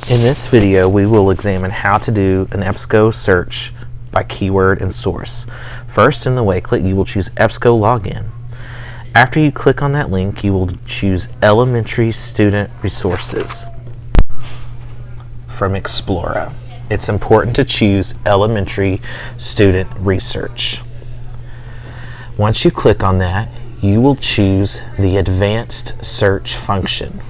In this video, we will examine how to do an EBSCO search by keyword and source. First, in the wakelet, you will choose EBSCO Login. After you click on that link, you will choose Elementary Student Resources from Explora. It's important to choose Elementary Student Research. Once you click on that, you will choose the Advanced Search function.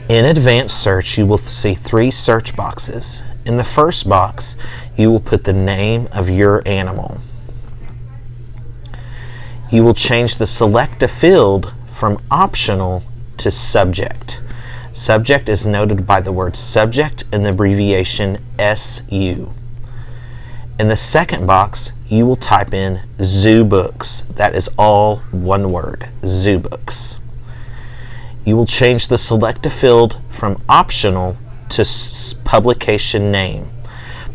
In Advanced Search, you will see three search boxes. In the first box, you will put the name of your animal. You will change the Select a Field from Optional to Subject. Subject is noted by the word Subject and the abbreviation SU. In the second box, you will type in Zoo Books. That is all one word, Zoo Books. You will change the Select a Field from Optional to Publication Name.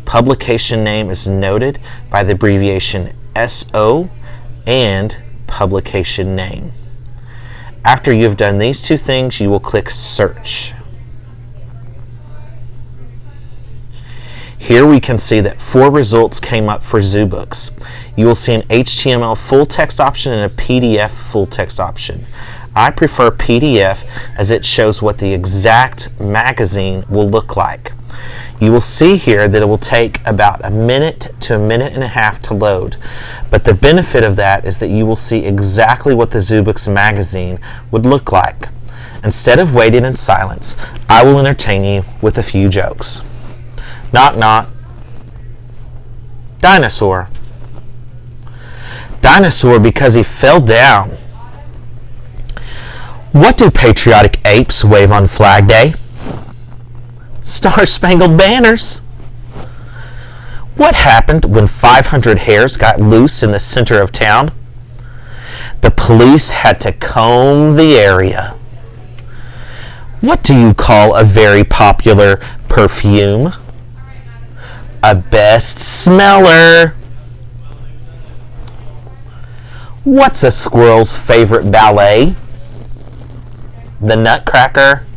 Publication name is noted by the abbreviation SO and Publication Name. After you've done these two things, you will click Search. Here we can see that 4 results came up for Zoo Books. You will see an HTML full text option and a PDF full text option. I prefer PDF as it shows what the exact magazine will look like. You will see here that it will take about a minute to a minute and a half to load, but the benefit of that is that you will see exactly what the Zoo Books magazine would look like. Instead of waiting in silence, I will entertain you with a few jokes. Knock knock. Dinosaur. Dinosaur because he fell down. What do patriotic apes wave on Flag Day? Star-Spangled Banners. What happened when 500 hares got loose in the center of town? The police had to comb the area. What do you call a very popular perfume? A best smeller. What's a squirrel's favorite ballet? The Nutcracker.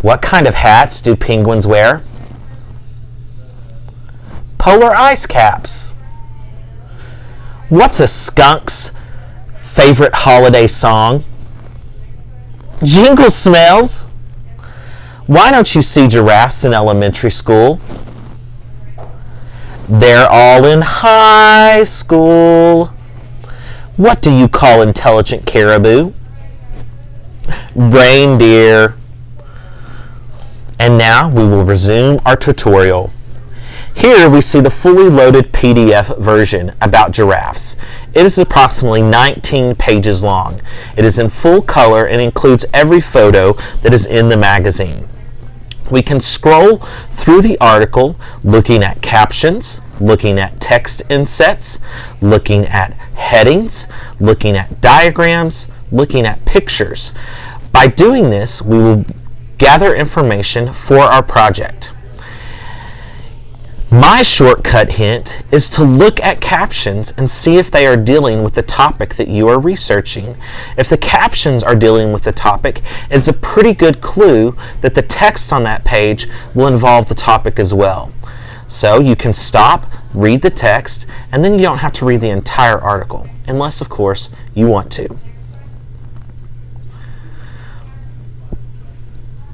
What kind of hats do penguins wear? Polar ice caps. What's a skunk's favorite holiday song? Jingle smells. Why don't you see giraffes in elementary school? They're all in high school. What do you call intelligent caribou? Reindeer. And now we will resume our tutorial. Here we see the fully loaded PDF version about giraffes. It is approximately 19 pages long. It is in full color and includes every photo that is in the magazine. We can scroll through the article looking at captions, looking at text insets, looking at headings, looking at diagrams, looking at pictures. By doing this, we will gather information for our project. My shortcut hint is to look at captions and see if they are dealing with the topic that you are researching. If the captions are dealing with the topic, it's a pretty good clue that the text on that page will involve the topic as well. So you can stop, read the text, and then you don't have to read the entire article, unless, of course, you want to.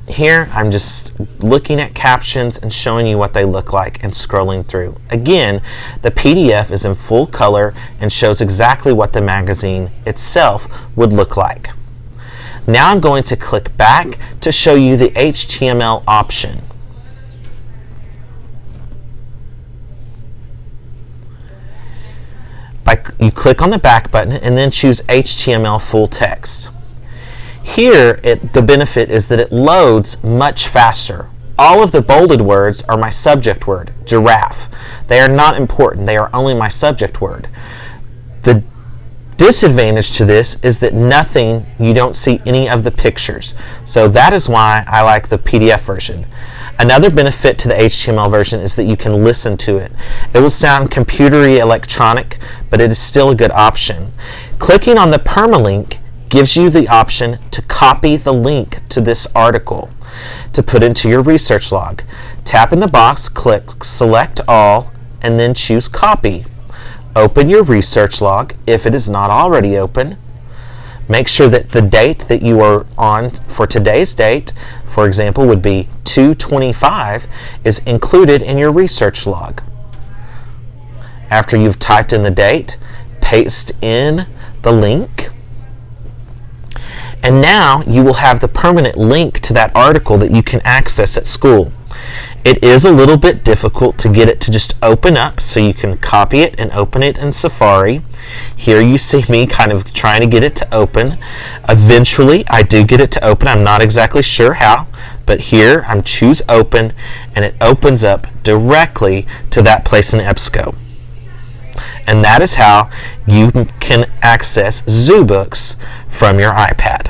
Here, I'm just looking at captions and showing you what they look like and scrolling through. Again, the PDF is in full color and shows exactly what the magazine itself would look like. Now I'm going to click back to show you the HTML option. You click on the back button and then choose HTML full text. Here, the benefit is that it loads much faster. All of the bolded words are my subject word, giraffe. They are not important. They are only my subject word. The disadvantage to this is that you don't see any of the pictures. So that is why I like the PDF version. Another benefit to the HTML version is that you can listen to it. It will sound computery electronic, but it is still a good option. Clicking on the permalink gives you the option to copy the link to this article to put into your research log. Tap in the box, click Select All, and then choose Copy. Open your research log if it is not already open. Make sure that the date that you are on for today's date, for example, would be 2/25, is included in your research log. After you've typed in the date, paste in the link, and now you will have the permanent link to that article that you can access at school. It is a little bit difficult to get it to just open up, so you can copy it and open it in Safari. Here you see me kind of trying to get it to open. Eventually I do get it to open. I'm not exactly sure how, but here I'm choose open, and it opens up directly to that place in EBSCO. And that is how you can access zoo books from your iPad.